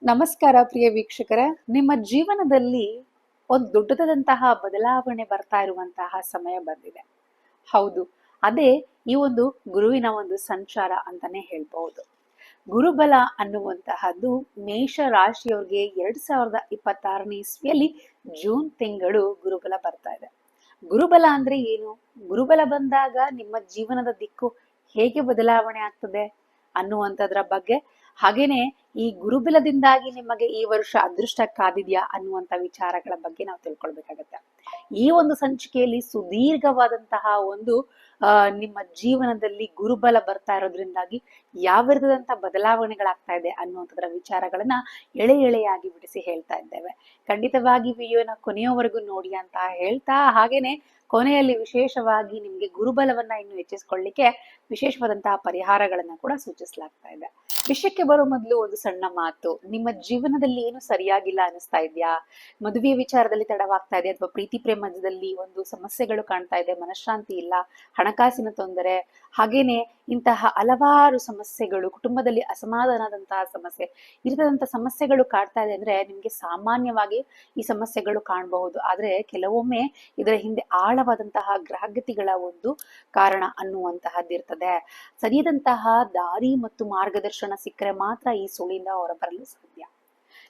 ನಮಸ್ಕಾರ ಪ್ರಿಯ ವೀಕ್ಷಕರೇ. ನಿಮ್ಮ ಜೀವನದಲ್ಲಿ ಒಂದು ದೊಡ್ಡದಾದಂತಹ ಬದಲಾವಣೆ ಬರ್ತಾ ಇರುವಂತಹ ಸಮಯ ಬಂದಿದೆ. ಹೌದು, ಅದೇ ಈ ಒಂದು ಗುರುವಿನ ಒಂದು ಸಂಚಾರ ಅಂತಾನೆ ಹೇಳ್ಬಹುದು. ಗುರುಬಲ ಅನ್ನುವಂತಹದ್ದು ಮೇಷ ರಾಶಿಯವರಿಗೆ 2026ನೇ ಇಸ್ವಿಯಲ್ಲಿ ಜೂನ್ ತಿಂಗಳು ಗುರುಬಲ ಬರ್ತಾ ಇದೆ. ಗುರುಬಲ ಅಂದ್ರೆ ಏನು? ಗುರುಬಲ ಬಂದಾಗ ನಿಮ್ಮ ಜೀವನದ ದಿಕ್ಕು ಹೇಗೆ ಬದಲಾವಣೆ ಆಗ್ತದೆ ಅನ್ನುವಂಥದ್ರ ಬಗ್ಗೆ, ಹಾಗೇನೆ ಈ ಗುರುಬಲದಿಂದಾಗಿ ನಿಮಗೆ ಈ ವರ್ಷ ಅದೃಷ್ಟ ಕಾದಿದ್ಯಾ ಅನ್ನುವಂಥ ವಿಚಾರಗಳ ಬಗ್ಗೆ ನಾವು ತಿಳ್ಕೊಳ್ಬೇಕಾಗತ್ತೆ. ಈ ಒಂದು ಸಂಚಿಕೆಯಲ್ಲಿ ಸುದೀರ್ಘವಾದಂತಹ ಒಂದು ನಿಮ್ಮ ಜೀವನದಲ್ಲಿ ಗುರುಬಲ ಬರ್ತಾ ಇರೋದ್ರಿಂದಾಗಿ ಯಾವ ವಿಧದಂತಹ ಬದಲಾವಣೆಗಳಾಗ್ತಾ ಇದೆ ಅನ್ನುವಂಥದ್ರ ವಿಚಾರಗಳನ್ನ ಎಳೆ ಎಳೆಯಾಗಿ ಬಿಡಿಸಿ ಹೇಳ್ತಾ ಇದ್ದೇವೆ. ಖಂಡಿತವಾಗಿ ವಿಡಿಯೋನ ಕೊನೆಯವರೆಗೂ ನೋಡಿ ಅಂತ ಹೇಳ್ತಾ, ಹಾಗೇನೆ ಕೊನೆಯಲ್ಲಿ ವಿಶೇಷವಾಗಿ ನಿಮ್ಗೆ ಗುರುಬಲವನ್ನ ಇನ್ನು ಹೆಚ್ಚಿಸ್ಕೊಳ್ಳಿಕ್ಕೆ ವಿಶೇಷವಾದಂತಹ ಪರಿಹಾರಗಳನ್ನ ಕೂಡ ಸೂಚಿಸಲಾಗ್ತಾ ಇದೆ. ವಿಷಯಕ್ಕೆ ಬರೋ ಮೊದಲು ಒಂದು ಸಣ್ಣ ಮಾತು. ನಿಮ್ಮ ಜೀವನದಲ್ಲಿ ಏನು ಸರಿಯಾಗಿಲ್ಲ ಅನಿಸ್ತಾ ಇದೆಯಾ? ಮದುವೆಯ ವಿಚಾರದಲ್ಲಿ ತಡವಾಗ್ತಾ ಇದೆ, ಅಥವಾ ಪ್ರೀತಿ ಪ್ರೇಮದಲ್ಲಿ ಒಂದು ಸಮಸ್ಯೆಗಳು ಕಾಣ್ತಾ ಇದೆ, ಮನಃಶಾಂತಿ ಇಲ್ಲ, ಹಣಕಾಸಿನ ತೊಂದರೆ, ಹಾಗೇನೆ ಇಂತಹ ಹಲವಾರು ಸಮಸ್ಯೆಗಳು, ಕುಟುಂಬದಲ್ಲಿ ಅಸಮಾಧಾನದಂತಹ ಸಮಸ್ಯೆ, ಇರದಂತಹ ಸಮಸ್ಯೆಗಳು ಕಾಡ್ತಾ ಇದೆ ಅಂದ್ರೆ ನಿಮ್ಗೆ ಸಾಮಾನ್ಯವಾಗಿ ಈ ಸಮಸ್ಯೆಗಳು ಕಾಣಬಹುದು. ಆದ್ರೆ ಕೆಲವೊಮ್ಮೆ ಇದರ ಹಿಂದೆ ಆಳವಾದಂತಹ ಗ್ರಹಗತಿಗಳ ಒಂದು ಕಾರಣ ಅನ್ನುವಂತಹದ್ದಿರ್ತದೆ. ಸರಿಯಾದಂತಹ ದಾರಿ ಮತ್ತು ಮಾರ್ಗದರ್ಶನ ಸಿಕ್ಕರೆ ಮಾತ್ರ ಈ ಸುಳಿಯಿಂದ ಹೊರಬರಲು ಸಾಧ್ಯ.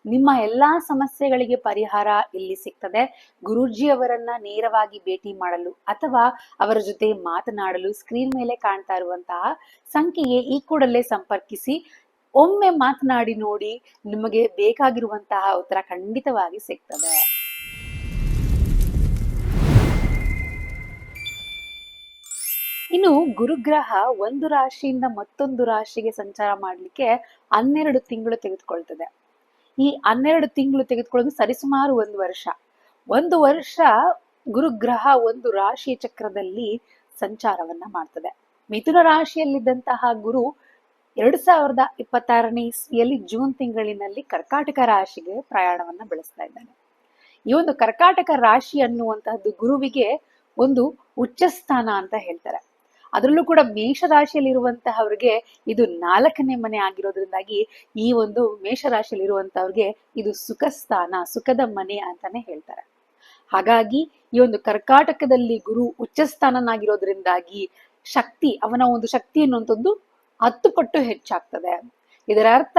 ನಿಮ್ಮ ಎಲ್ಲಾ ಸಮಸ್ಯೆಗಳಿಗೆ ಪರಿಹಾರ ಇಲ್ಲಿ ಸಿಗ್ತದೆ. ಗುರೂಜಿಯವರನ್ನ ನೇರವಾಗಿ ಭೇಟಿ ಮಾಡಲು ಅಥವಾ ಅವರ ಜೊತೆ ಮಾತನಾಡಲು ಸ್ಕ್ರೀನ್ ಮೇಲೆ ಕಾಣ್ತಾ ಇರುವಂತಹ ಸಂಖ್ಯೆಗೆ ಈ ಕೂಡಲೇ ಸಂಪರ್ಕಿಸಿ. ಒಮ್ಮೆ ಮಾತನಾಡಿ ನೋಡಿ, ನಿಮಗೆ ಬೇಕಾಗಿರುವಂತಹ ಉತ್ತರ ಖಂಡಿತವಾಗಿ ಸಿಗ್ತದೆ. ಇನ್ನು ಗುರುಗ್ರಹ ಒಂದು ರಾಶಿಯಿಂದ ಮತ್ತೊಂದು ರಾಶಿಗೆ ಸಂಚಾರ ಮಾಡ್ಲಿಕ್ಕೆ 12 ತಿಂಗಳು ತೆಗೆದುಕೊಳ್ತದೆ. ಈ 12 ತಿಂಗಳು ತೆಗೆದುಕೊಳ್ಳೋದು ಸರಿಸುಮಾರು ಒಂದು ವರ್ಷ ಗುರುಗ್ರಹ ಒಂದು ರಾಶಿಯ ಚಕ್ರದಲ್ಲಿ ಸಂಚಾರವನ್ನ ಮಾಡ್ತದೆ. ಮಿಥುನ ರಾಶಿಯಲ್ಲಿದ್ದಂತಹ ಗುರು 2026ನೇ ಇಸ್ವಿಯಲ್ಲಿ ಜೂನ್ ತಿಂಗಳಿನಲ್ಲಿ ಕರ್ಕಾಟಕ ರಾಶಿಗೆ ಪ್ರಯಾಣವನ್ನ ಬೆಳೆಸ್ತಾ ಇದ್ದಾನೆ. ಈ ಒಂದು ಕರ್ಕಾಟಕ ರಾಶಿ ಅನ್ನುವಂತಹದ್ದು ಗುರುವಿಗೆ ಒಂದು ಉಚ್ಚ ಸ್ಥಾನ ಅಂತ ಹೇಳ್ತಾರೆ. ಅದರಲ್ಲೂ ಕೂಡ ಮೇಷರಾಶಿಯಲ್ಲಿರುವಂತಹವ್ರಿಗೆ ಇದು 4ನೇ ಮನೆ ಆಗಿರೋದ್ರಿಂದಾಗಿ ಈ ಒಂದು ಮೇಷರಾಶಿಯಲ್ಲಿರುವಂತಹವ್ರಿಗೆ ಇದು ಸುಖ ಸ್ಥಾನ, ಸುಖದ ಮನೆ ಅಂತಾನೆ ಹೇಳ್ತಾರೆ. ಹಾಗಾಗಿ ಈ ಒಂದು ಕರ್ಕಾಟಕದಲ್ಲಿ ಗುರು ಉಚ್ಚ ಸ್ಥಾನನಾಗಿರೋದ್ರಿಂದಾಗಿ ಶಕ್ತಿ, ಅವನ ಒಂದು ಶಕ್ತಿ ಅನ್ನುವಂಥದ್ದು 10 ಪಟ್ಟು ಹೆಚ್ಚಾಗ್ತದೆ. ಇದರ ಅರ್ಥ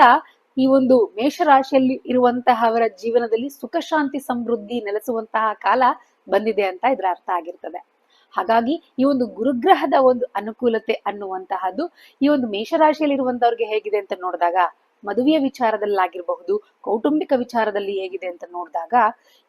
ಈ ಒಂದು ಮೇಷರಾಶಿಯಲ್ಲಿ ಇರುವಂತಹವರ ಜೀವನದಲ್ಲಿ ಸುಖ ಶಾಂತಿ ಸಮೃದ್ಧಿ ನೆಲೆಸುವಂತಹ ಕಾಲ ಬಂದಿದೆ ಅಂತ ಇದರ ಅರ್ಥ ಆಗಿರ್ತದೆ. ಹಾಗಾಗಿ ಈ ಒಂದು ಗುರುಗ್ರಹದ ಒಂದು ಅನುಕೂಲತೆ ಅನ್ನುವಂತಹದ್ದು ಈ ಒಂದು ಮೇಷರಾಶಿಯಲ್ಲಿ ಇರುವಂತವ್ರಿಗೆ ಹೇಗಿದೆ ಅಂತ ನೋಡಿದಾಗ, ಮದುವೆಯ ವಿಚಾರದಲ್ಲಾಗಿರಬಹುದು, ಕೌಟುಂಬಿಕ ವಿಚಾರದಲ್ಲಿ ಹೇಗಿದೆ ಅಂತ ನೋಡಿದಾಗ,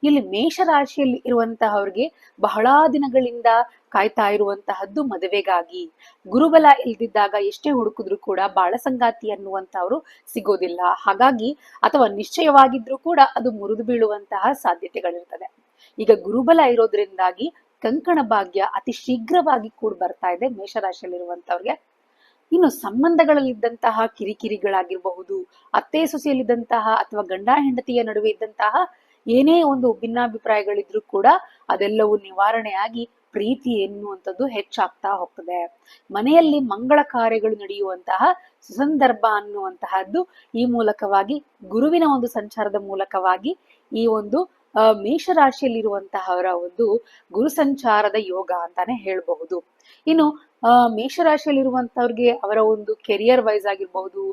ಇಲ್ಲಿ ಮೇಷರಾಶಿಯಲ್ಲಿ ಇರುವಂತಹವ್ರಿಗೆ ಬಹಳ ದಿನಗಳಿಂದ ಕಾಯ್ತಾ ಇರುವಂತಹದ್ದು ಮದುವೆಗಾಗಿ. ಗುರುಬಲ ಇಲ್ದಿದ್ದಾಗ ಎಷ್ಟೇ ಹುಡುಕಿದ್ರು ಕೂಡ ಬಾಳ ಸಂಗಾತಿ ಅನ್ನುವಂತವ್ರು ಸಿಗೋದಿಲ್ಲ. ಹಾಗಾಗಿ ಅಥವಾ ನಿಶ್ಚಯವಾಗಿದ್ರು ಕೂಡ ಅದು ಮುರಿದು ಬೀಳುವಂತಹ ಸಾಧ್ಯತೆಗಳಿರ್ತದೆ. ಈಗ ಗುರುಬಲ ಇರೋದ್ರಿಂದಾಗಿ ಕಂಕಣ ಭಾಗ್ಯ ಅತಿ ಶೀಘ್ರವಾಗಿ ಕೂಡ ಬರ್ತಾ ಇದೆ ಮೇಷರಾಶಿಯಲ್ಲಿರುವಂತವ್ರಿಗೆ. ಇನ್ನು ಸಂಬಂಧಗಳಲ್ಲಿದ್ದಂತಹ ಕಿರಿಕಿರಿಗಳಾಗಿರಬಹುದು, ಅತ್ತೆ ಸೊಸೆಯಲ್ಲಿದ್ದಂತಹ ಅಥವಾ ಗಂಡ ಹೆಂಡತಿಯ ನಡುವೆ ಇದ್ದಂತಹ ಏನೇ ಒಂದು ಭಿನ್ನಾಭಿಪ್ರಾಯಗಳಿದ್ರು ಕೂಡ ಅದೆಲ್ಲವೂ ನಿವಾರಣೆಯಾಗಿ ಪ್ರೀತಿ ಎನ್ನುವಂಥದ್ದು ಹೆಚ್ಚಾಗ್ತಾ ಹೋಗ್ತದೆ. ಮನೆಯಲ್ಲಿ ಮಂಗಳ ಕಾರ್ಯಗಳು ನಡೆಯುವಂತಹ ಸುಸಂದರ್ಭ ಅನ್ನುವಂತಹದ್ದು ಈ ಮೂಲಕವಾಗಿ, ಗುರುವಿನ ಒಂದು ಸಂಚಾರದ ಮೂಲಕವಾಗಿ ಈ ಒಂದು ಮೇಷರಾಶಿಯಲ್ಲಿರುವಂತಹವರ ಒಂದು ಗುರು ಸಂಚಾರದ ಯೋಗ ಅಂತಾನೆ ಹೇಳಬಹುದು. ಇನ್ನು ಮೇಷರಾಶಿಯಲ್ಲಿರುವಂತವ್ರಿಗೆ ಅವರ ಒಂದು ಕೆರಿಯರ್ ವೈಸ್ ಆಗಿರ್ಬಹುದು,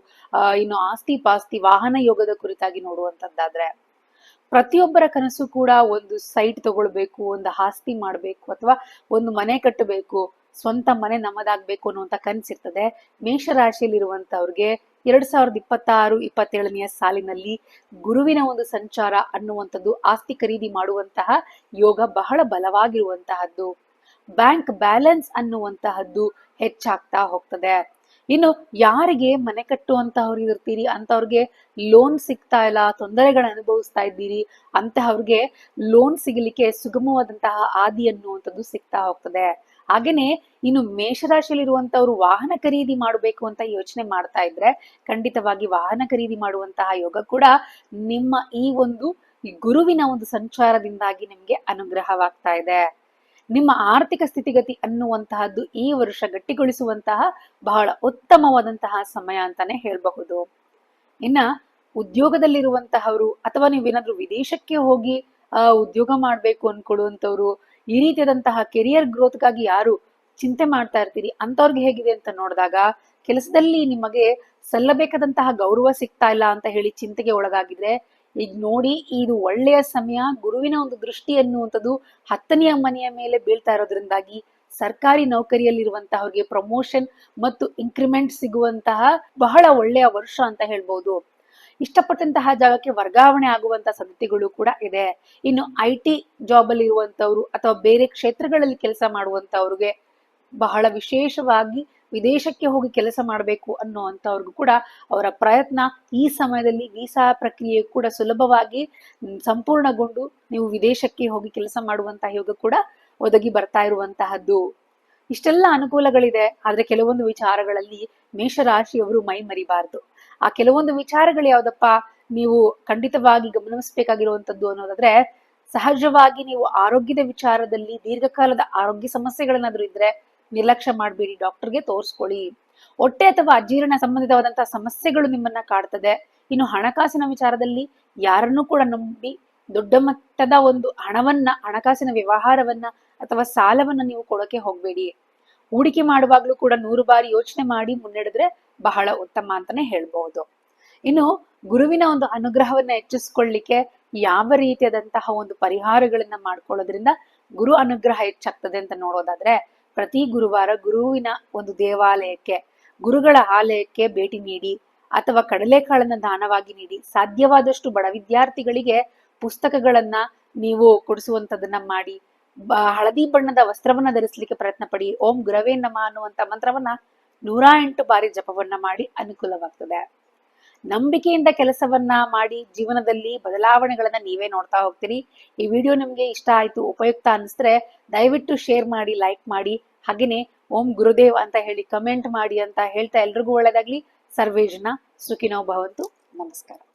ಇನ್ನು ಆಸ್ತಿ ಪಾಸ್ತಿ ವಾಹನ ಯೋಗದ ಕುರಿತಾಗಿ ನೋಡುವಂತದ್ದಾದ್ರೆ, ಪ್ರತಿಯೊಬ್ಬರ ಕನಸು ಕೂಡ ಒಂದು ಸೈಟ್ ತಗೊಳ್ಬೇಕು, ಒಂದು ಆಸ್ತಿ ಮಾಡ್ಬೇಕು, ಅಥವಾ ಒಂದು ಮನೆ ಕಟ್ಟಬೇಕು, ಸ್ವಂತ ಮನೆ ನಮ್ಮದಾಗ್ಬೇಕು ಅನ್ನುವಂತ ಕನಸಿರ್ತದೆ. ಮೇಷರಾಶಿಯಲ್ಲಿರುವಂತವ್ರಿಗೆ 2026-27ನೇ ಸಾಲಿನಲ್ಲಿ ಗುರುವಿನ ಒಂದು ಸಂಚಾರ ಅನ್ನುವಂಥದ್ದು ಆಸ್ತಿ ಖರೀದಿ ಮಾಡುವಂತಹ ಯೋಗ ಬಹಳ ಬಲವಾಗಿರುವಂತಹದ್ದು. ಬ್ಯಾಂಕ್ ಬ್ಯಾಲೆನ್ಸ್ ಅನ್ನುವಂತಹದ್ದು ಹೆಚ್ಚಾಗ್ತಾ ಹೋಗ್ತದೆ. ಇನ್ನು ಯಾರಿಗೆ ಮನೆ ಕಟ್ಟುವಂತಹವ್ರು ಇರ್ತೀರಿ ಅಂತವ್ರಿಗೆ ಲೋನ್ ಸಿಗ್ತಾ ಇಲ್ಲ, ತೊಂದರೆಗಳನ್ನ ಅನುಭವಿಸ್ತಾ ಇದ್ದೀರಿ ಅಂತಹವ್ರಿಗೆ ಲೋನ್ ಸಿಗಲಿಕ್ಕೆ ಸುಗಮವಾದಂತಹ ಆದಿ ಅನ್ನುವಂಥದ್ದು ಸಿಗ್ತಾ ಹೋಗ್ತದೆ. ಹಾಗೇನೆ ಇನ್ನು ಮೇಷರಾಶಿಯಲ್ಲಿರುವಂತವ್ರು ವಾಹನ ಖರೀದಿ ಮಾಡಬೇಕು ಅಂತ ಯೋಚನೆ ಮಾಡ್ತಾ ಇದ್ರೆ ಖಂಡಿತವಾಗಿ ವಾಹನ ಖರೀದಿ ಮಾಡುವಂತಹ ಯೋಗ ಕೂಡ ನಿಮ್ಮ ಈ ಒಂದು ಗುರುವಿನ ಒಂದು ಸಂಚಾರದಿಂದಾಗಿ ನಿಮ್ಗೆ ಅನುಗ್ರಹವಾಗ್ತಾ ಇದೆ. ನಿಮ್ಮ ಆರ್ಥಿಕ ಸ್ಥಿತಿಗತಿ ಅನ್ನುವಂತಹದ್ದು ಈ ವರ್ಷ ಗಟ್ಟಿಗೊಳಿಸುವಂತಹ ಬಹಳ ಉತ್ತಮವಾದಂತಹ ಸಮಯ ಅಂತಾನೆ ಹೇಳಬಹುದು. ಇನ್ನ ಉದ್ಯೋಗದಲ್ಲಿರುವಂತಹವರು ಅಥವಾ ನೀವೇನಾದ್ರೂ ವಿದೇಶಕ್ಕೆ ಹೋಗಿ ಉದ್ಯೋಗ ಮಾಡ್ಬೇಕು ಅನ್ಕೊಳ್ಳುವಂತವ್ರು, ಈ ರೀತಿಯಾದಂತಹ ಕೆರಿಯರ್ ಗ್ರೋತ್ಗಾಗಿ ಯಾರು ಚಿಂತೆ ಮಾಡ್ತಾ ಇರ್ತೀರಿ ಅಂತವ್ರಿಗೆ ಹೇಗಿದೆ ಅಂತ ನೋಡಿದಾಗ, ಕೆಲಸದಲ್ಲಿ ನಿಮಗೆ ಸಲ್ಲಬೇಕಾದಂತಹ ಗೌರವ ಸಿಗ್ತಾ ಇಲ್ಲ ಅಂತ ಹೇಳಿ ಚಿಂತೆಗೆ ಒಳಗಾಗಿದ್ರೆ, ಈಗ ನೋಡಿ ಇದು ಒಳ್ಳೆಯ ಸಮಯ. ಗುರುವಿನ ಒಂದು ದೃಷ್ಟಿ ಅನ್ನುವಂಥದ್ದು 10ನೇ ಮನೆಯ ಮೇಲೆ ಬೀಳ್ತಾ ಇರೋದ್ರಿಂದಾಗಿ ಸರ್ಕಾರಿ ನೌಕರಿಯಲ್ಲಿರುವಂತಹವ್ರಿಗೆ ಪ್ರಮೋಷನ್ ಮತ್ತು ಇನ್ಕ್ರಿಮೆಂಟ್ ಸಿಗುವಂತಹ ಬಹಳ ಒಳ್ಳೆಯ ವರ್ಷ ಅಂತ ಹೇಳ್ಬಹುದು. ಇಷ್ಟಪಟ್ಟಂತಹ ಜಾಗಕ್ಕೆ ವರ್ಗಾವಣೆ ಆಗುವಂತಹ ಸಾಧ್ಯತೆಗಳು ಕೂಡ ಇದೆ. ಇನ್ನು IT ಜಾಬ್ ಅಲ್ಲಿ ಇರುವಂತವ್ರು ಅಥವಾ ಬೇರೆ ಕ್ಷೇತ್ರಗಳಲ್ಲಿ ಕೆಲಸ ಮಾಡುವಂತವ್ರಿಗೆ ಬಹಳ ವಿಶೇಷವಾಗಿ ವಿದೇಶಕ್ಕೆ ಹೋಗಿ ಕೆಲಸ ಮಾಡಬೇಕು ಅನ್ನುವಂಥವ್ರಿಗೂ ಕೂಡ ಅವರ ಪ್ರಯತ್ನ ಈ ಸಮಯದಲ್ಲಿ ವೀಸಾ ಪ್ರಕ್ರಿಯೆ ಕೂಡ ಸುಲಭವಾಗಿ ಸಂಪೂರ್ಣಗೊಂಡು ನೀವು ವಿದೇಶಕ್ಕೆ ಹೋಗಿ ಕೆಲಸ ಮಾಡುವಂತಹ ಯೋಗ ಕೂಡ ಒದಗಿ ಬರ್ತಾ ಇರುವಂತಹದ್ದು. ಇಷ್ಟೆಲ್ಲ ಅನುಕೂಲಗಳಿದೆ. ಆದ್ರೆ ಕೆಲವೊಂದು ವಿಚಾರಗಳಲ್ಲಿ ಮೇಷರಾಶಿಯವರು ಮೈ ಮರಿಬಾರ್ದು. ಆ ಕೆಲವೊಂದು ವಿಚಾರಗಳು ಯಾವ್ದಪ್ಪ, ನೀವು ಖಂಡಿತವಾಗಿ ಗಮನಿಸಬೇಕಾಗಿರುವಂತದ್ದು ಅನ್ನೋದಾದ್ರೆ, ಸಹಜವಾಗಿ ನೀವು ಆರೋಗ್ಯದ ವಿಚಾರದಲ್ಲಿ ದೀರ್ಘಕಾಲದ ಆರೋಗ್ಯ ಸಮಸ್ಯೆಗಳೇನಾದ್ರೂ ಇದ್ರೆ ನಿರ್ಲಕ್ಷ್ಯ ಮಾಡಬೇಡಿ, ಡಾಕ್ಟರ್ಗೆ ತೋರಿಸ್ಕೊಳ್ಳಿ. ಹೊಟ್ಟೆ ಅಥವಾ ಅಜೀರ್ಣ ಸಂಬಂಧಿತವಾದಂತಹ ಸಮಸ್ಯೆಗಳು ನಿಮ್ಮನ್ನ ಕಾಡ್ತದೆ. ಇನ್ನು ಹಣಕಾಸಿನ ವಿಚಾರದಲ್ಲಿ ಯಾರನ್ನೂ ಕೂಡ ನಂಬಿ ದೊಡ್ಡ ಮಟ್ಟದ ಒಂದು ಹಣಕಾಸಿನ ವ್ಯವಹಾರವನ್ನ ಅಥವಾ ಸಾಲವನ್ನ ನೀವು ಕೊಡೋಕೆ ಹೋಗ್ಬೇಡಿ. ಹೂಡಿಕೆ ಮಾಡುವಾಗ್ಲೂ ಕೂಡ 100 ಬಾರಿ ಯೋಚನೆ ಮಾಡಿ ಮುನ್ನಡೆದ್ರೆ ಬಹಳ ಉತ್ತಮ ಅಂತಾನೆ ಹೇಳ್ಬಹುದು. ಇನ್ನು ಗುರುವಿನ ಒಂದು ಅನುಗ್ರಹವನ್ನ ಹೆಚ್ಚಿಸ್ಕೊಳ್ಳಿಕ್ಕೆ ಯಾವ ರೀತಿಯಾದಂತಹ ಒಂದು ಪರಿಹಾರಗಳನ್ನ ಮಾಡ್ಕೊಳ್ಳೋದ್ರಿಂದ ಗುರು ಅನುಗ್ರಹ ಹೆಚ್ಚಾಗ್ತದೆ ಅಂತ ನೋಡೋದಾದ್ರೆ, ಪ್ರತಿ ಗುರುವಾರ ಗುರುವಿನ ಒಂದು ದೇವಾಲಯಕ್ಕೆ, ಗುರುಗಳ ಆಲಯಕ್ಕೆ ಭೇಟಿ ನೀಡಿ ಅಥವಾ ಕಡಲೆಕಾಳನ್ನ ದಾನವಾಗಿ ನೀಡಿ. ಸಾಧ್ಯವಾದಷ್ಟು ಬಡ ವಿದ್ಯಾರ್ಥಿಗಳಿಗೆ ಪುಸ್ತಕಗಳನ್ನ ನೀವು ಕೊಡಿಸುವಂತದನ್ನ ಮಾಡಿ. ಹಳದಿ ಬಣ್ಣದ ವಸ್ತ್ರವನ್ನ ಧರಿಸಲಿಕ್ಕೆ ಪ್ರಯತ್ನ ಪಡಿ. ಓಂ ಗುರವೇ ನಮಃ ಅನ್ನುವಂತ ಮಂತ್ರವನ್ನ 108 ಬಾರಿ ಜಪವನ್ನ ಮಾಡಿ ಅನುಕೂಲವಾಗ್ತದೆ. ನಂಬಿಕೆಯಿಂದ ಕೆಲಸವನ್ನ ಮಾಡಿ ಜೀವನದಲ್ಲಿ ಬದಲಾವಣೆಗಳನ್ನ ನೀವೇ ನೋಡ್ತಾ ಹೋಗ್ತೀರಿ. ಈ ವಿಡಿಯೋ ನಿಮ್ಗೆ ಇಷ್ಟ ಆಯ್ತು, ಉಪಯುಕ್ತ ಅನಿಸಿದ್ರೆ ದಯವಿಟ್ಟು ಶೇರ್ ಮಾಡಿ, ಲೈಕ್ ಮಾಡಿ. ಹಾಗೇನೆ ಓಂ ಗುರುದೇವ್ ಅಂತ ಹೇಳಿ ಕಮೆಂಟ್ ಮಾಡಿ ಅಂತ ಹೇಳ್ತಾ ಎಲ್ರಿಗೂ ಒಳ್ಳೆದಾಗ್ಲಿ. ಸರ್ವೇ ಜನ ಸುಖಿನೋ ಭವಂತು. ನಮಸ್ಕಾರ.